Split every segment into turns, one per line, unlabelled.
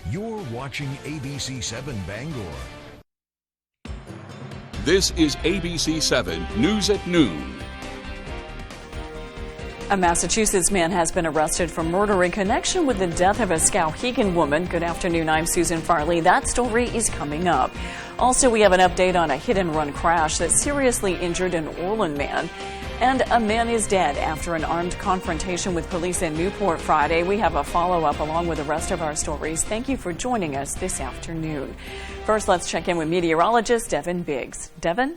You're watching ABC 7 Bangor.
This is ABC 7 News at Noon.
A Massachusetts man has been arrested for murder in connection with the death of a Skowhegan woman. Good afternoon, I'm Susan Farley. That story is coming up. Also, we have an update on a hit-and-run crash that seriously injured an Orland man. And a man is dead after an armed confrontation with police in Newport Friday. We have a follow-up along with the rest of our stories. Thank you for joining us this afternoon. First, let's check in with meteorologist Devin Biggs. Devin?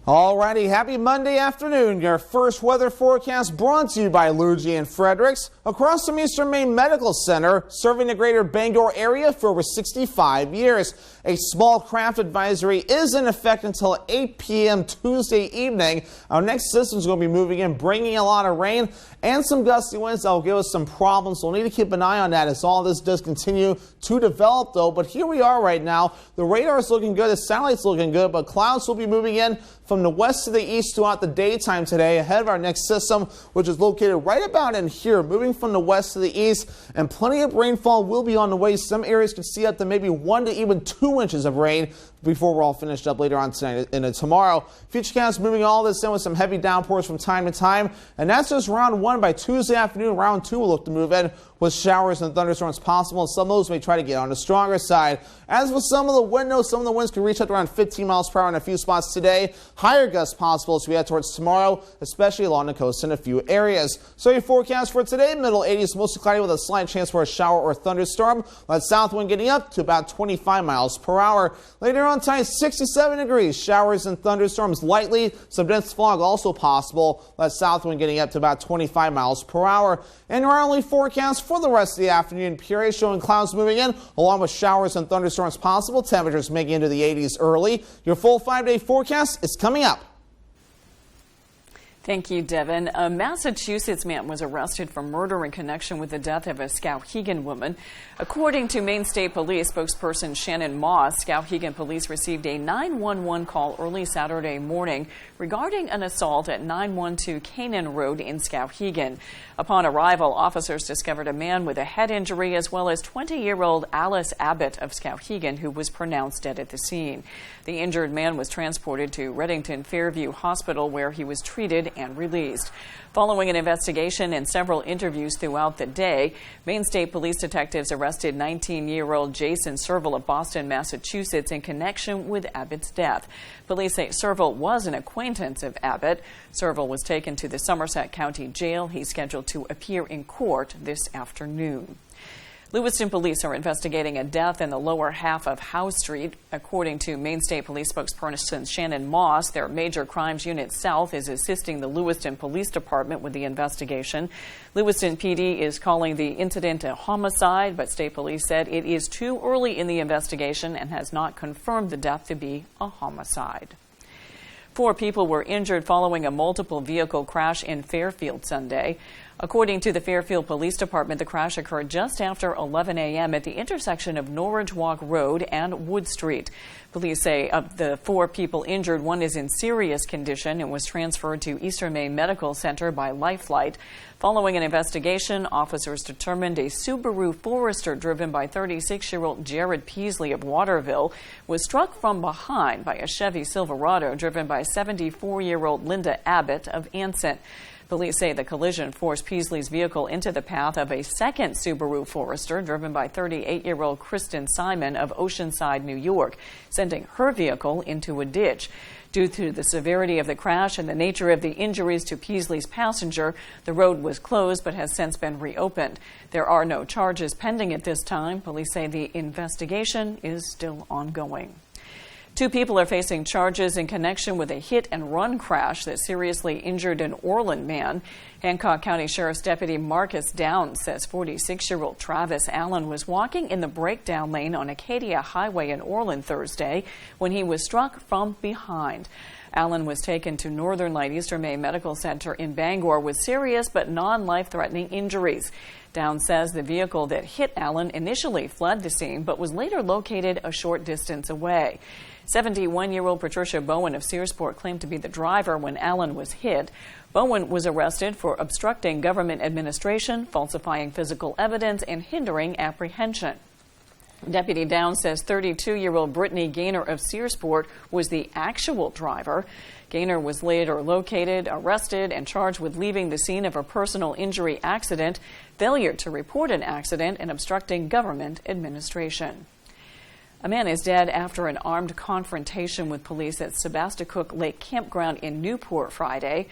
Alrighty, happy Monday afternoon. Your first weather forecast brought to you by Lowry and Fredericks across from Eastern Maine Medical Center, serving the greater Bangor area for over 65 years. A small craft advisory is in effect until 8 p.m. Tuesday evening. Our next system is going to be moving in, bringing a lot of rain and some gusty winds that will give us some problems. So we'll need to keep an eye on that as all this does continue to develop, though. But here we are right now. The radar is looking good, the satellite's looking good, but clouds will be moving in from the west to the east throughout the daytime today, ahead of our next system, which is located right about in here, moving from the west to the east, and plenty of rainfall will be on the way. Some areas could see up to maybe 1 to even 2 inches of rain before we're all finished up later on tonight and tomorrow. Futurecast moving all this in with some heavy downpours from time to time, and that's just round one. By Tuesday afternoon, round two will look to move in with showers and thunderstorms possible, and some of those may try to get on the stronger side. As with some of the wind, some of the winds can reach up to around 15 miles per hour in a few spots today. Higher gusts possible as we head towards tomorrow, especially along the coast in a few areas. So your forecast for today, middle 80s, mostly cloudy with a slight chance for a shower or thunderstorm. That south wind getting up to about 25 miles per hour. Later on tonight, 67 degrees, showers and thunderstorms lightly. Some dense fog also possible. That south wind getting up to about 25 miles per hour. And our only forecast for the rest of the afternoon period, showing clouds moving in along with showers and thunderstorms possible. Temperatures making into the 80s early. Your full 5-day forecast is coming up.
Thank you, Devin. A Massachusetts man was arrested for murder in connection with the death of a Skowhegan woman. According to Maine State Police spokesperson Shannon Moss, Skowhegan police received a 911 call early Saturday morning regarding an assault at 912 Canaan Road in Skowhegan. Upon arrival, officers discovered a man with a head injury as well as 20-year-old Alice Abbott of Skowhegan, who was pronounced dead at the scene. The injured man was transported to Reddington Fairview Hospital, where he was treated and released. Following an investigation and several interviews throughout the day, Maine State Police detectives arrested 19-year-old Jason Serval of Boston, Massachusetts, in connection with Abbott's death. Police say Serval was an acquaintance of Abbott. Serval was taken to the Somerset County Jail. He's scheduled to appear in court this afternoon. Lewiston police are investigating a death in the lower half of Howe Street. According to Maine State Police spokesperson Shannon Moss, their Major Crimes Unit South is assisting the Lewiston Police Department with the investigation. Lewiston PD is calling the incident a homicide, but State Police said it is too early in the investigation and has not confirmed the death to be a homicide. 4 people were injured following a multiple vehicle crash in Fairfield Sunday. According to the Fairfield Police Department, the crash occurred just after 11 a.m. at the intersection of Norridge Walk Road and Wood Street. Police say of the 4 people injured, one is in serious condition and was transferred to Eastern Maine Medical Center by Life Flight. Following an investigation, officers determined a Subaru Forester driven by 36-year-old Jared Peasley of Waterville was struck from behind by a Chevy Silverado driven by 74-year-old Linda Abbott of Anson. Police say the collision forced Peasley's vehicle into the path of a second Subaru Forester driven by 38-year-old Kristen Simon of Oceanside, New York, sending her vehicle into a ditch. Due to the severity of the crash and the nature of the injuries to Peasley's passenger, the road was closed but has since been reopened. There are no charges pending at this time. Police say the investigation is still ongoing. 2 people are facing charges in connection with a hit-and-run crash that seriously injured an Orland man. Hancock County Sheriff's Deputy Marcus Downs says 46-year-old Travis Allen was walking in the breakdown lane on Acadia Highway in Orland Thursday when he was struck from behind. Allen was taken to Northern Light Eastern Maine Medical Center in Bangor with serious but non-life-threatening injuries. Downs says the vehicle that hit Allen initially fled the scene but was later located a short distance away. 71-year-old Patricia Bowen of Searsport claimed to be the driver when Allen was hit. Bowen was arrested for obstructing government administration, falsifying physical evidence, and hindering apprehension. Deputy Downs says 32-year-old Brittany Gaynor of Searsport was the actual driver. Gaynor was later located, arrested, and charged with leaving the scene of a personal injury accident, failure to report an accident, and obstructing government administration. A man is dead after an armed confrontation with police at Sebasticook Lake Campground in Newport Friday.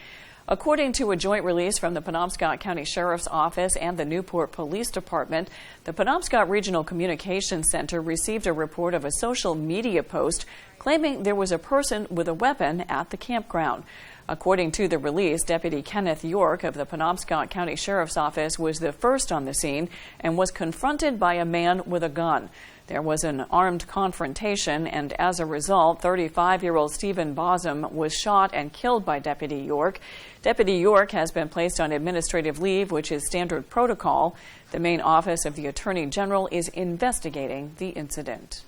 According to a joint release from the Penobscot County Sheriff's Office and the Newport Police Department, the Penobscot Regional Communications Center received a report of a social media post claiming there was a person with a weapon at the campground. According to the release, Deputy Kenneth York of the Penobscot County Sheriff's Office was the first on the scene and was confronted by a man with a gun. There was an armed confrontation, and as a result, 35-year-old Stephen Bosom was shot and killed by Deputy York. Deputy York has been placed on administrative leave, which is standard protocol. The Maine Office of the Attorney General is investigating the incident.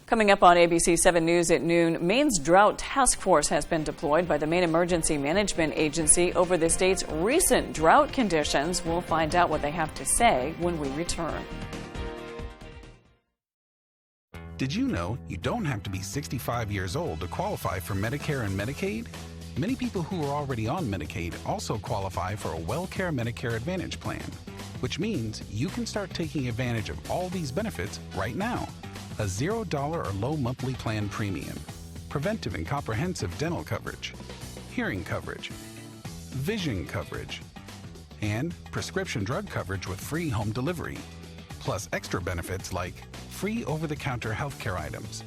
Coming up on ABC 7 News at noon, Maine's Drought Task Force has been deployed by the Maine Emergency Management Agency over the state's recent drought conditions. We'll find out what they have to say when we return.
Did you know you don't have to be 65 years old to qualify for Medicare and Medicaid? Many people who are already on Medicaid also qualify for a WellCare Medicare Advantage plan, which means you can start taking advantage of all these benefits right now. A $0 or low monthly plan premium, preventive and comprehensive dental coverage, hearing coverage, vision coverage, and prescription drug coverage with free home delivery, plus extra benefits like free over-the-counter healthcare items,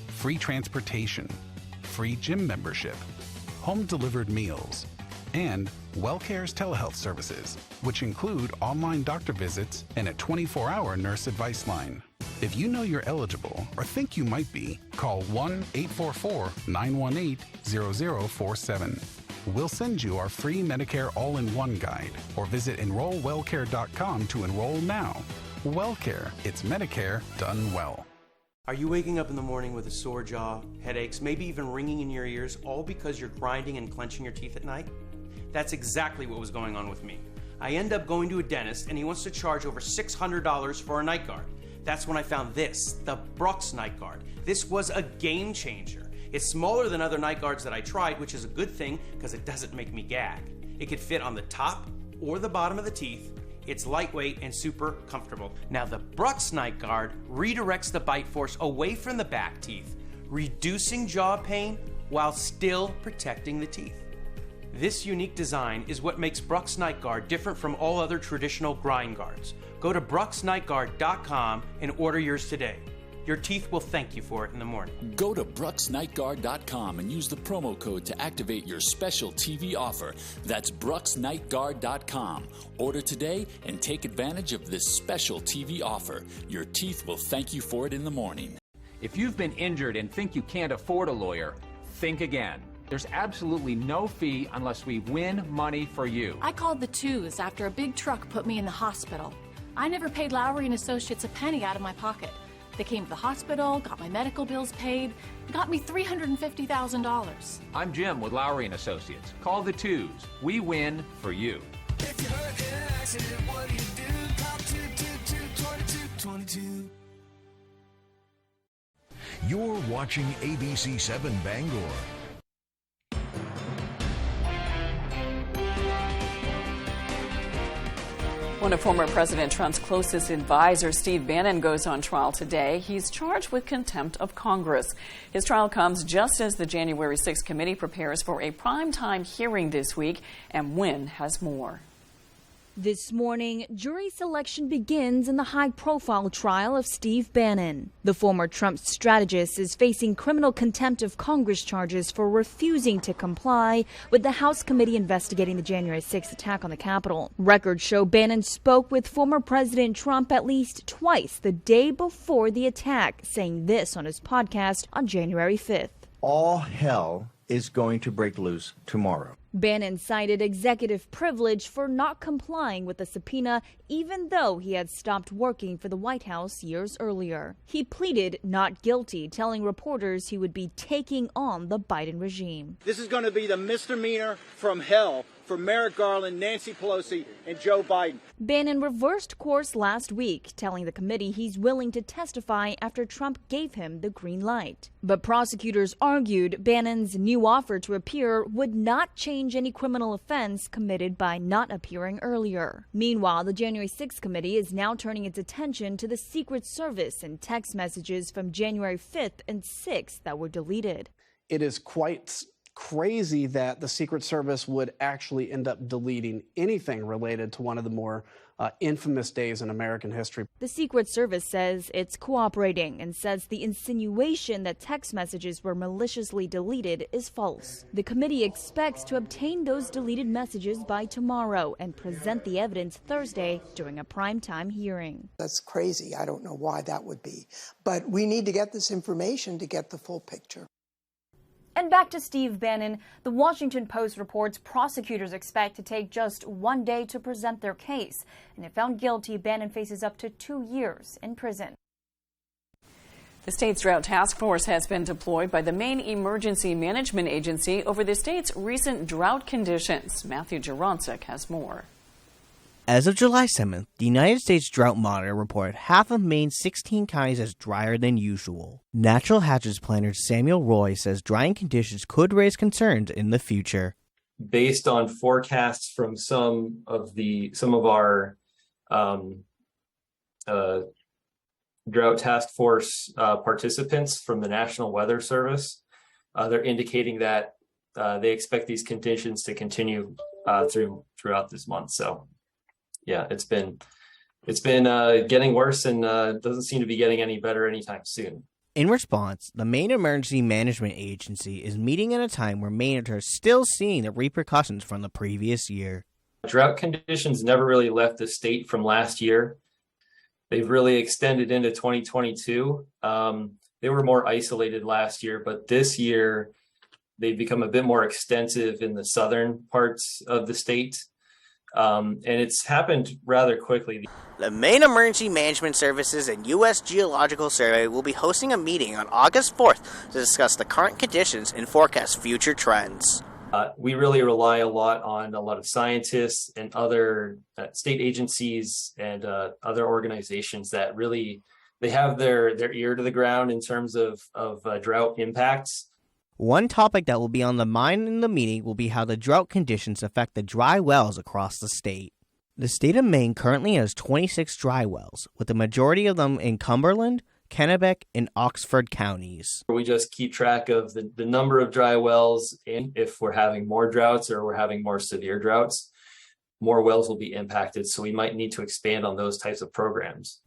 free transportation, free gym membership, home-delivered meals, and WellCare's telehealth services, which include online doctor visits and a 24-hour nurse advice line. If you know you're eligible or think you might be, call 1-844-918-0047. We'll send you our free Medicare all-in-one guide or visit enrollwellcare.com to enroll now. WellCare, it's Medicare done well.
Are you waking up in the morning with a sore jaw, headaches, maybe even ringing in your ears, all because you're grinding and clenching your teeth at night? That's exactly what was going on with me. I end up going to a dentist and he wants to charge over $600 for a night guard. That's when I found this, the Brooks Night Guard. This was a game changer. It's smaller than other night guards that I tried, which is a good thing because it doesn't make me gag. It could fit on the top or the bottom of the teeth. It's lightweight and super comfortable. Now the Brooks Night Guard redirects the bite force away from the back teeth, reducing jaw pain while still protecting the teeth. This unique design is what makes Brooks Night Guard different from all other traditional grind guards. Go to brooksnightguard.com and order yours today. Your teeth will thank you for it in the morning.
Go to brooksnightguard.com and use the promo code to activate your special TV offer. That's brooksnightguard.com. Order today and take advantage of this special TV offer. Your teeth will thank you for it in the morning.
If you've been injured and think you can't afford a lawyer, think again. There's absolutely no fee unless we win money for you.
I called the twos after a big truck put me in the hospital. I never paid Lowry Associates a penny out of my pocket. They came to the hospital, got my medical bills paid, got me $350,000.
I'm Jim with Lowry Associates. Call the twos. We win for you.
If you're hurt in an accident, what do you do? Call 222-2222.
You're watching ABC 7 Bangor.
One of former President Trump's closest advisors, Steve Bannon, goes on trial today. He's charged with contempt of Congress. His trial comes just as the January 6th committee prepares for a primetime hearing this week, and Wynn has more.
This morning, jury selection begins in the high-profile trial of Steve Bannon. The former Trump strategist is facing criminal contempt of Congress charges for refusing to comply with the House committee investigating the January 6th attack on the Capitol. Records show Bannon spoke with former President Trump at least twice the day before the attack, saying this on his podcast on January 5th.
All hell is going to break loose tomorrow.
Bannon cited executive privilege for not complying with the subpoena, even though he had stopped working for the White House years earlier. He pleaded not guilty, telling reporters he would be taking on the Biden regime.
This is going to be the misdemeanor from hell for Merrick Garland, Nancy Pelosi, and Joe Biden.
Bannon reversed course last week, telling the committee he's willing to testify after Trump gave him the green light. But prosecutors argued Bannon's new offer to appear would not change any criminal offense committed by not appearing earlier. Meanwhile, the January 6th committee is now turning its attention to the Secret Service and text messages from January 5th and 6th that were deleted.
It is quite crazy that the Secret Service would actually end up deleting anything related to one of the more infamous days in American history.
The Secret Service says it's cooperating and says the insinuation that text messages were maliciously deleted is false. The committee expects to obtain those deleted messages by tomorrow and present the evidence Thursday during a primetime hearing.
That's crazy. I don't know why that would be. But we need to get this information to get the full picture.
And back to Steve Bannon, the Washington Post reports prosecutors expect to take just 1 day to present their case. And if found guilty, Bannon faces up to 2 years in prison.
The state's drought task force has been deployed by the Maine Emergency Management Agency over the state's recent drought conditions. Matthew Jaroncic has more.
As of July 7th, the United States Drought Monitor reported half of Maine's 16 counties as drier than usual. Natural hazards planner Samuel Roy says drying conditions could raise concerns in the future.
Based on forecasts from some of our drought task force participants from the National Weather Service, they're indicating that they expect these conditions to continue throughout this month. So. Yeah, it's been getting worse and doesn't seem to be getting any better anytime soon.
In response, the Maine Emergency Management Agency is meeting at a time where Mainers are still seeing the repercussions from the previous year.
Drought conditions never really left the state from last year. They've really extended into 2022. They were more isolated last year, but this year they've become a bit more extensive in the southern parts of the state. And it's happened rather quickly.
The Maine Emergency Management Services and U.S. Geological Survey will be hosting a meeting on August 4th to discuss the current conditions and forecast future trends.
We really rely a lot on a lot of scientists and other state agencies and other organizations that really, they have their ear to the ground in terms of drought impacts.
One topic that will be on the mind in the meeting will be how the drought conditions affect the dry wells across the state. The state of Maine currently has 26 dry wells, with the majority of them in Cumberland, Kennebec, and Oxford counties.
We just keep track of the number of dry wells, and if we're having more droughts or we're having more severe droughts, more wells will be impacted, so we might need to expand on those types of programs.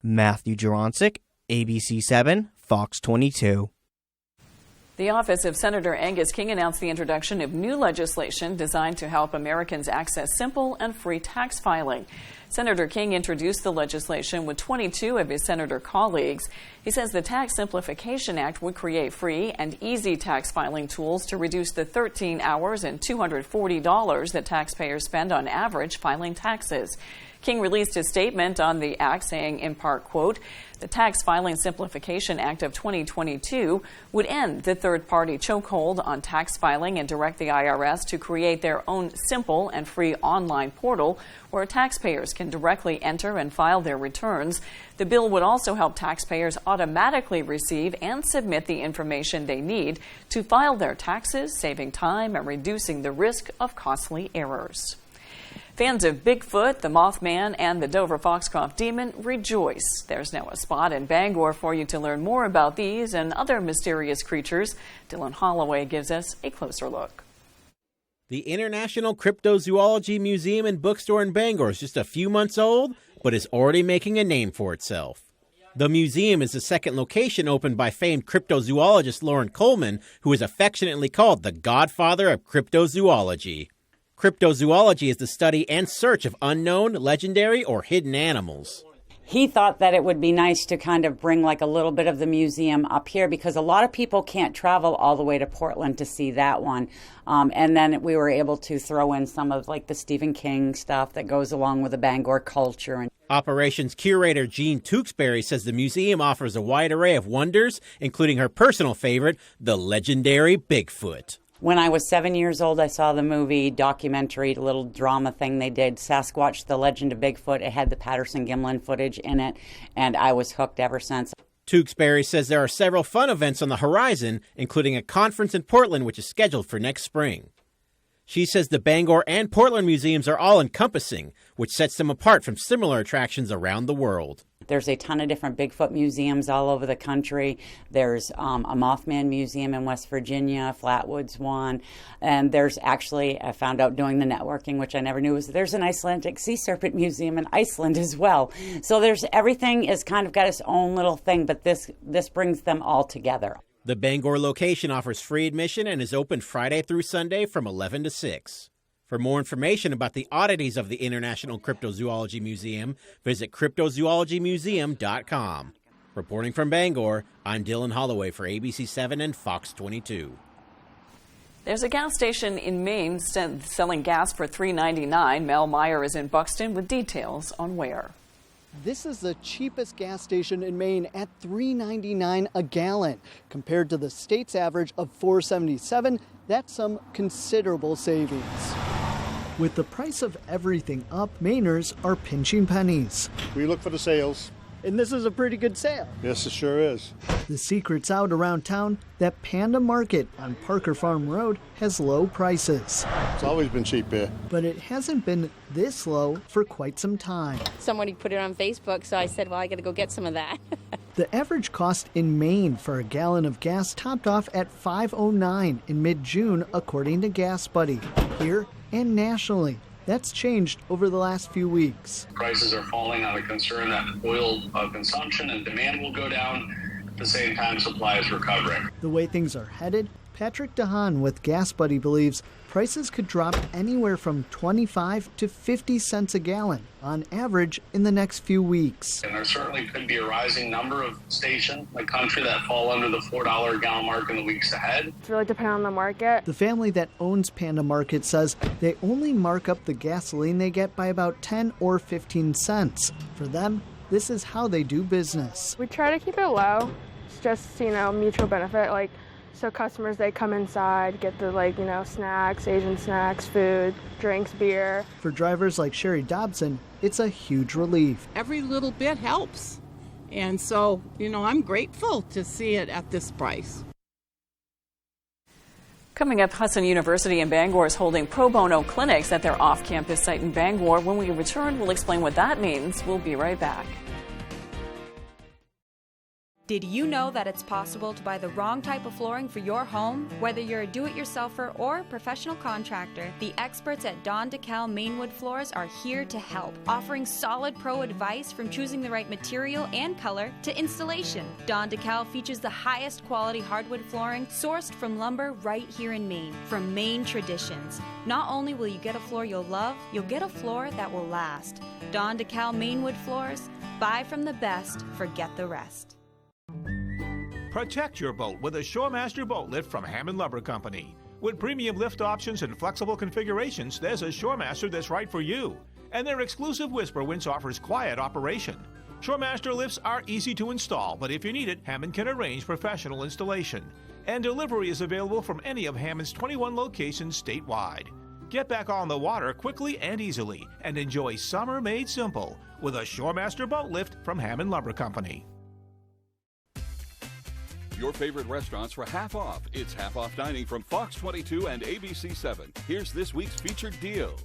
Matthew Jaroncic, ABC 7, Fox 22.
The office of Senator Angus King announced the introduction of new legislation designed to help Americans access simple and free tax filing. Senator King introduced the legislation with 22 of his senator colleagues. He says the Tax Simplification Act would create free and easy tax filing tools to reduce the 13 hours and $240 that taxpayers spend on average filing taxes. King released his statement on the act saying, in part, quote, the Tax Filing Simplification Act of 2022 would end the third-party chokehold on tax filing and direct the IRS to create their own simple and free online portal where taxpayers can directly enter and file their returns. The bill would also help taxpayers automatically receive and submit the information they need to file their taxes, saving time and reducing the risk of costly errors. Fans of Bigfoot, the Mothman, and the Dover Foxcroft Demon rejoice. There's now a spot in Bangor for you to learn more about these and other mysterious creatures. Dylan Holloway gives us a closer look.
The International Cryptozoology Museum and Bookstore in Bangor is just a few months old, but is already making a name for itself. The museum is the second location opened by famed cryptozoologist Loren Coleman, who is affectionately called the godfather of cryptozoology. Cryptozoology is the study and search of unknown, legendary, or hidden animals.
He thought that it would be nice to kind of bring like a little bit of the museum up here because a lot of people can't travel all the way to Portland to see that one. And then we were able to throw in some of like the Stephen King stuff that goes along with the Bangor culture.
Operations curator Jean Tewksbury says the museum offers a wide array of wonders, including her personal favorite, the legendary Bigfoot.
When I was 7 years old, I saw the movie documentary, little drama thing they did, Sasquatch, The Legend of Bigfoot. It had the Patterson-Gimlin footage in it, and I was hooked ever since.
Tewksbury says there are several fun events on the horizon, including a conference in Portland, which is scheduled for next spring. She says the Bangor and Portland museums are all-encompassing, which sets them apart from similar attractions around the world.
There's a ton of different Bigfoot museums all over the country. There's a Mothman Museum in West Virginia, Flatwoods one, and there's actually, I found out doing the networking, which I never knew, was there's an Icelandic sea serpent museum in Iceland as well. So there's everything is kind of got its own little thing, but this brings them all together.
The Bangor location offers free admission and is open Friday through Sunday from 11 to 6. For more information about the oddities of the International Cryptozoology Museum, visit cryptozoologymuseum.com. Reporting from Bangor, I'm Dylan Holloway for ABC7 and Fox 22.
There's a gas station in Maine selling gas for $3.99. Mel Meyer is in Buxton with details on where.
This is the cheapest gas station in Maine at $3.99 a gallon. Compared to the state's average of $4.77, that's some considerable savings. With the price of everything up, Mainers are pinching pennies.
We look for the sales.
And this is a pretty good sale.
Yes, it sure is.
The secret's out around town that Panda Market on Parker Farm Road has low prices.
It's always been cheap here.
But it hasn't been this low for quite some time.
Somebody put it on Facebook, so I said, well, I got to go get some of that.
The average cost in Maine for a gallon of gas topped off at $5.09 in mid-June, according to Gas Buddy. Here and nationally, that's changed over the last few weeks.
Prices are falling on the concern that oil consumption and demand will go down. At the same time, supply is recovering.
The way things are headed, Patrick DeHaan with Gas Buddy believes prices could drop anywhere from 25 to 50 cents a gallon on average in the next few weeks.
And there certainly could be a rising number of stations in the country that fall under the $4 a gallon mark in the weeks ahead.
It's really dependent on the market.
The family that owns Panda Market says they only mark up the gasoline they get by about 10 or 15 cents. For them, this is how they do business.
We try to keep it low. It's just, mutual benefit. So customers, they come inside, get the snacks, Asian snacks, food, drinks, beer.
For drivers like Sherry Dobson, it's a huge relief.
Every little bit helps. And so, I'm grateful to see it at this price.
Coming up, Hudson University in Bangor is holding pro bono clinics at their off-campus site in Bangor. When we return, we'll explain what that means. We'll be right back.
Did you know that it's possible to buy the wrong type of flooring for your home? Whether you're a do-it-yourselfer or professional contractor, the experts at Don DeKalb Mainwood Floors are here to help, offering solid pro advice from choosing the right material and color to installation. Don DeKalb features the highest quality hardwood flooring sourced from lumber right here in Maine, from Maine traditions. Not only will you get a floor you'll love, you'll get a floor that will last. Don DeKalb Mainwood Floors, buy from the best, forget the rest.
Protect your boat with a Shoremaster boat lift from Hammond Lumber Company. With premium lift options and flexible configurations, there's a Shoremaster that's right for you. And their exclusive Whisper winch offers quiet operation. Shoremaster lifts are easy to install, but if you need it, Hammond can arrange professional installation. And delivery is available from any of Hammond's 21 locations statewide. Get back on the water quickly and easily, and enjoy summer made simple with a Shoremaster boat lift from Hammond Lumber Company.
Your favorite restaurants for half off. It's half off dining from Fox 22 and ABC7. Here's this week's featured deal.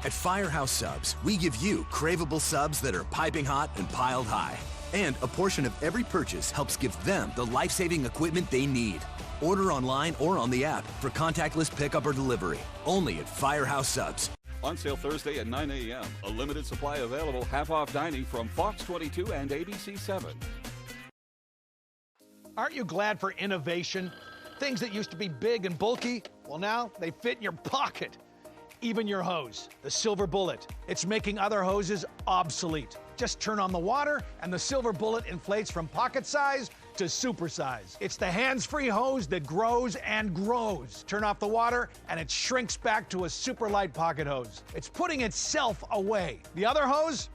At Firehouse Subs, we give you craveable subs that are piping hot and piled high. And a portion of every purchase helps give them the life-saving equipment they need. Order online or on the app for contactless pickup or delivery. Only at Firehouse Subs.
On sale Thursday at 9 a.m. A limited supply available. Half off dining from Fox 22 and ABC7.
Aren't you glad for innovation? Things that used to be big and bulky, well now they fit in your pocket. Even your hose, the Silver Bullet. It's making other hoses obsolete. Just turn on the water and the Silver Bullet inflates from pocket size to super size. It's the hands-free hose that grows and grows. Turn off the water and it shrinks back to a super light pocket hose. It's putting itself away. The other hose?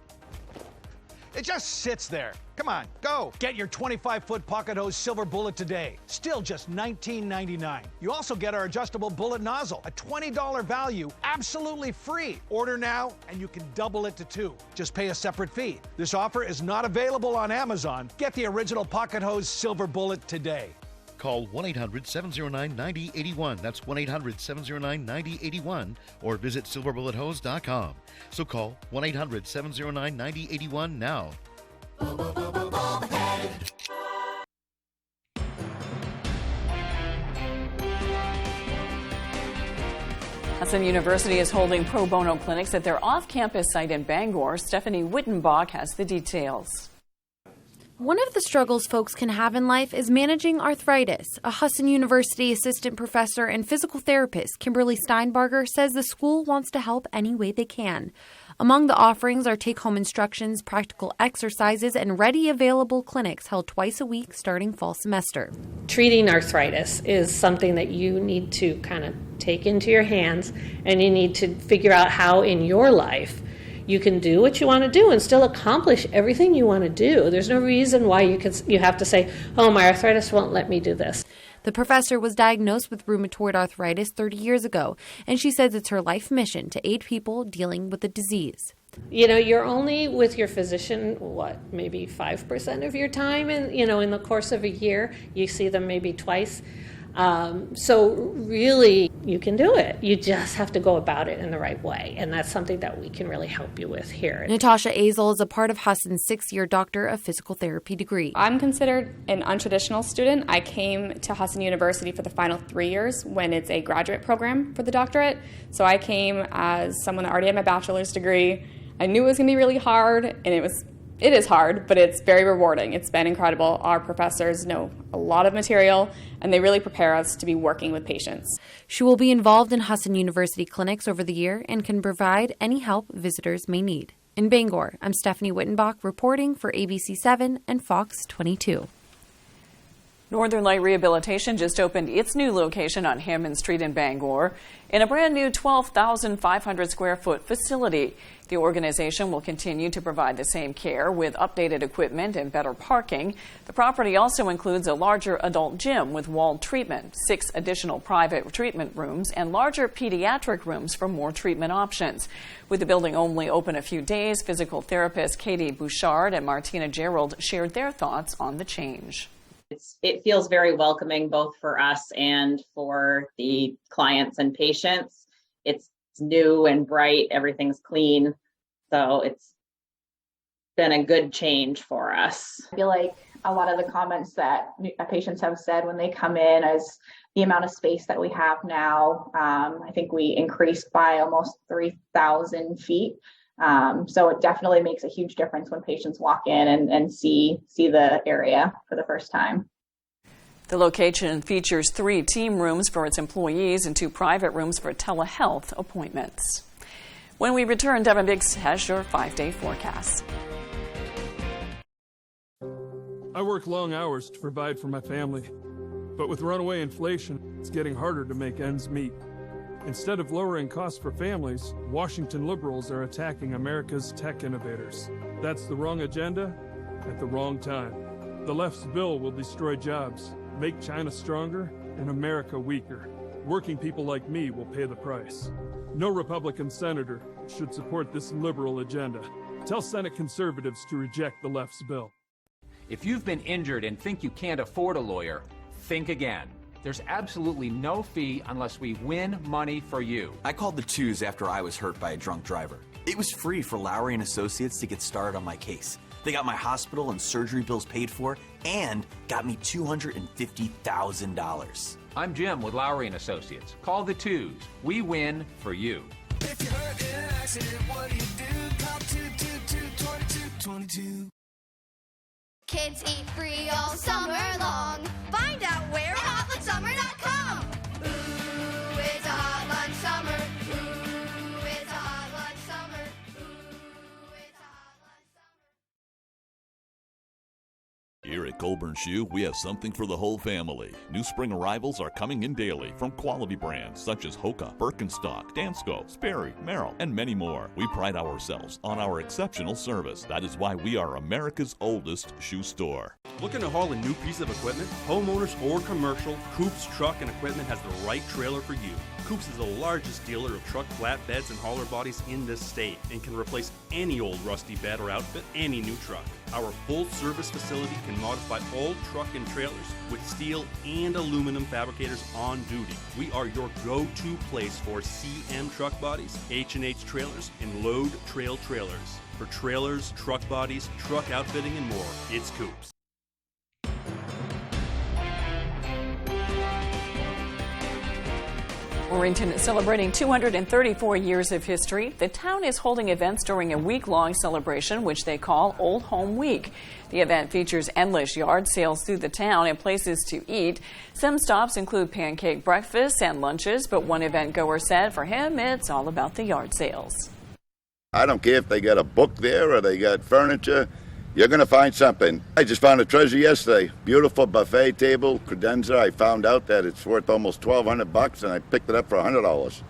It just sits there. Come on, go. Get your 25-foot pocket hose Silver Bullet today. Still just $19.99. You also get our adjustable bullet nozzle, a $20 value, absolutely free. Order now, and you can double it to 2. Just pay a separate fee. This offer is not available on Amazon. Get the original pocket hose Silver Bullet today.
Call 1-800-709-9081. That's 1-800-709-9081. Or visit silverbullethose.com. So call 1-800-709-9081 now.
Hudson University is holding pro bono clinics at their off-campus site in Bangor. Stephanie Wittenbach has the details.
One of the struggles folks can have in life is managing arthritis. A Hudson University assistant professor and physical therapist, Kimberly Steinbarger, says the school wants to help any way they can. Among the offerings are take-home instructions, practical exercises, and ready available clinics held twice a week starting fall semester.
Treating arthritis is something that you need to kind of take into your hands, and you need to figure out how in your life you can do what you want to do and still accomplish everything you want to do. There's no reason why you have to say, oh, my arthritis won't let me do this.
The professor was diagnosed with rheumatoid arthritis 30 years ago, and she says it's her life mission to aid people dealing with the disease.
You know, you're only with your physician, maybe 5% of your time, and in the course of a year, you see them maybe twice. So really, you can do it. You just have to go about it in the right way, and that's something that we can really help you with here.
Natasha Azel is a part of Hudson's 6-year Doctor of Physical Therapy degree.
I'm considered an untraditional student. I came to Hudson University for the final 3 years when it's a graduate program for the doctorate. So I came as someone that already had my bachelor's degree. I knew it was going to be really hard, and it is hard, but it's very rewarding. It's been incredible. Our professors know a lot of material, and they really prepare us to be working with patients.
She will be involved in Hudson University clinics over the year and can provide any help visitors may need. In Bangor, I'm Stephanie Wittenbach reporting for ABC7 and Fox 22.
Northern Light Rehabilitation just opened its new location on Hammond Street in Bangor in a brand new 12,500 square foot facility. The organization will continue to provide the same care with updated equipment and better parking. The property also includes a larger adult gym with wall treatment, 6 additional private treatment rooms, and larger pediatric rooms for more treatment options. With the building only open a few days, physical therapists Katie Bouchard and Martina Gerald shared their thoughts on the change.
It feels very welcoming both for us and for the clients and patients. It's new and bright, everything's clean. So it's been a good change for us.
I feel like a lot of the comments that patients have said when they come in is the amount of space that we have now. I think we increased by almost 3,000 feet. So it definitely makes a huge difference when patients walk in and see the area for the first time.
The location features 3 team rooms for its employees and 2 private rooms for telehealth appointments. When we return, Devin Biggs has your 5-day forecast.
I work long hours to provide for my family, but with runaway inflation, it's getting harder to make ends meet. Instead of lowering costs for families, Washington liberals are attacking America's tech innovators. That's the wrong agenda at the wrong time. The left's bill will destroy jobs, make China stronger, and America weaker. Working people like me will pay the price. No Republican senator should support this liberal agenda. Tell Senate conservatives to reject the left's bill.
If you've been injured and think you can't afford a lawyer, think again. There's absolutely no fee unless we win money for you.
I called the twos after I was hurt by a drunk driver. It was free for Lowry Associates to get started on my case. They got my hospital and surgery bills paid for and got me $250,000.
I'm Jim with Lowry Associates. Call the twos. We win for you.
If you're hurt in an accident, what do? Call 222-2222.
Kids eat free all summer long. Find out where at hotlunsummer.com. Ooh, it's a hot lunch summer. Ooh, it's a hot lunch summer. Ooh, it's a hot lunch summer.
Here at Colburn Shoe, we have something for the whole family. New spring arrivals are coming in daily from quality brands such as Hoka, Birkenstock, Dansko, Sperry, Merrill, and many more. We pride ourselves on our exceptional service. That is why we are America's oldest shoe store.
Looking to haul a new piece of equipment? Homeowners or commercial, Coops Truck and Equipment has the right trailer for you. Coops is the largest dealer of truck flatbeds and hauler bodies in this state and can replace any old rusty bed or outfit, any new truck. Our full-service facility can modify all truck and trailers with steel and aluminum fabricators on duty. We are your go-to place for CM truck bodies, H&H trailers, and load trail trailers. For trailers, truck bodies, truck outfitting, and more, it's Coops.
Orrington is celebrating 234 years of history. The town is holding events during a week-long celebration, which they call Old Home Week. The event features endless yard sales through the town and places to eat. Some stops include pancake breakfasts and lunches, but one event goer said for him, it's all about the yard sales.
I don't care if they got a book there or they got furniture. You're going to find something. I just found a treasure yesterday. Beautiful buffet table, credenza. I found out that it's worth almost $1,200, and I picked it up for $100.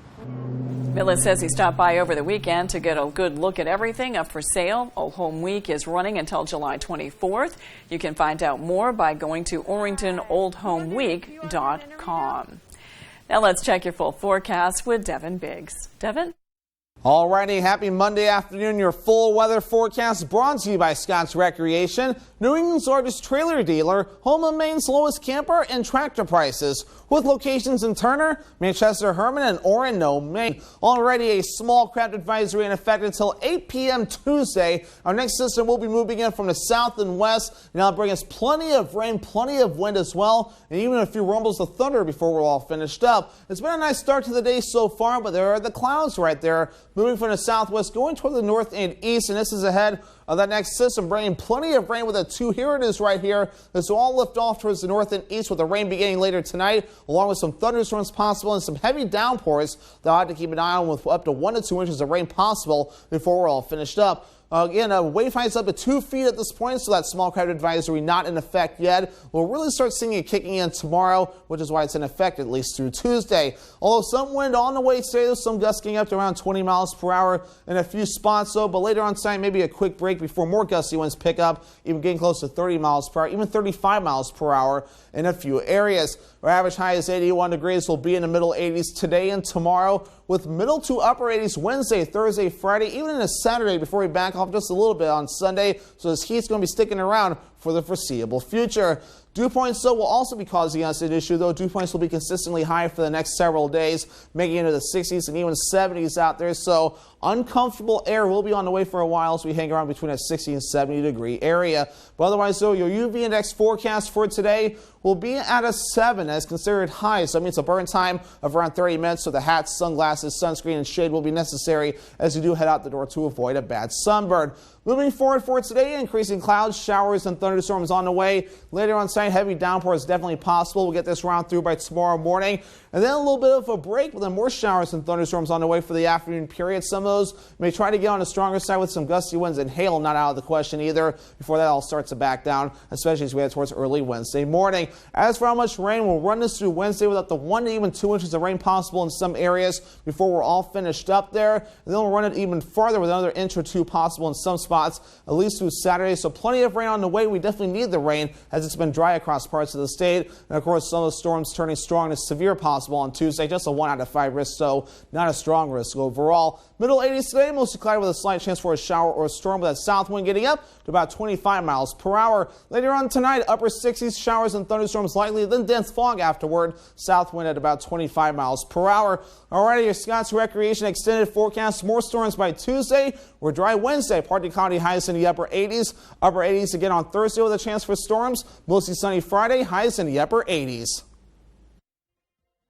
Miller says he stopped by over the weekend to get a good look at everything up for sale. Old Home Week is running until July 24th. You can find out more by going to OrringtonOldHomeWeek.com. Now let's check your full forecast with Devin Biggs. Devin?
Alrighty, happy Monday afternoon. Your full weather forecast brought to you by Scott's Recreation, New England's largest trailer dealer, home of Maine's lowest camper and tractor prices, with locations in Turner, Manchester, Herman, and Orono, Maine. Already a small craft advisory in effect until 8 p.m. Tuesday. Our next system will be moving in from the south and west, and that'll bring us plenty of rain, plenty of wind as well, and even a few rumbles of thunder before we're all finished up. It's been a nice start to the day so far, but there are the clouds right there, moving from the southwest, going toward the north and east, and this is ahead of that next system, bringing plenty of rain with a 2. Here it is right here. This will all lift off towards the north and east with the rain beginning later tonight, along with some thunderstorms possible and some heavy downpours that I'll have to keep an eye on, with up to 1 to 2 inches of rain possible before we're all finished up. Again, wave heights up to 2 feet at this point, so that small craft advisory not in effect yet. We'll really start seeing it kicking in tomorrow, which is why it's in effect at least through Tuesday. Although some wind on the way today, there's some gusts getting up to around 20 miles per hour in a few spots, though. But later on tonight, maybe a quick break before more gusty winds pick up, even getting close to 30 miles per hour, even 35 miles per hour in a few areas. Our average high is 81 degrees. We'll be in the middle 80s today and tomorrow, with middle to upper 80s Wednesday, Thursday, Friday, even into Saturday before we back off just a little bit on Sunday. So this heat's going to be sticking around for the foreseeable future. Dew points, though, will also be causing us an issue, though. Dew points will be consistently high for the next several days, making it into the 60s and even 70s out there. So uncomfortable air will be on the way for a while as we hang around between a 60 and 70 degree area. But otherwise, though, your UV index forecast for today will be at a 7 as considered high. So that means a burn time of around 30 minutes. So the hats, sunglasses, sunscreen, and shade will be necessary as you do head out the door to avoid a bad sunburn. Moving forward for today, increasing clouds, showers, and thunderstorms on the way. Later on tonight, heavy downpour is definitely possible. We'll get this round through by tomorrow morning. And then a little bit of a break, but then more showers and thunderstorms on the way for the afternoon period. Some of those may try to get on the stronger side with some gusty winds, and hail not out of the question either before that all starts to back down, especially as we head towards early Wednesday morning. As for how much rain, we'll run this through Wednesday with up to 1 to even 2 inches of rain possible in some areas before we're all finished up there. And then we'll run it even farther with another inch or 2 possible in some spots, at least through Saturday. So plenty of rain on the way. We definitely need the rain as it's been dry across parts of the state. And of course, some of the storms turning strong to severe possible on Tuesday. Just a 1 out of 5 risk, so not a strong risk overall. Middle 80s today, mostly cloudy with a slight chance for a shower or a storm, with that south wind getting up to about 25 miles per hour. Later on tonight, upper 60s, showers and thunderstorms likely, then dense fog afterward. South wind at about 25 miles per hour. Alrighty, your Scott's Recreation extended forecast. More storms by Tuesday. We're dry Wednesday. Partly cloudy, highs in the upper 80s. Upper 80s again on Thursday with a chance for storms. Mostly sunny Friday, highs in the upper 80s.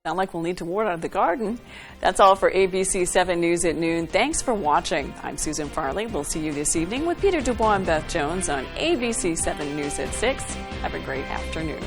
Sound like we'll need to water the garden. That's all for ABC 7 News at noon. Thanks for watching. I'm Susan Farley. We'll see you this evening with Peter Dubois and Beth Jones on ABC 7 News at 6. Have a great afternoon.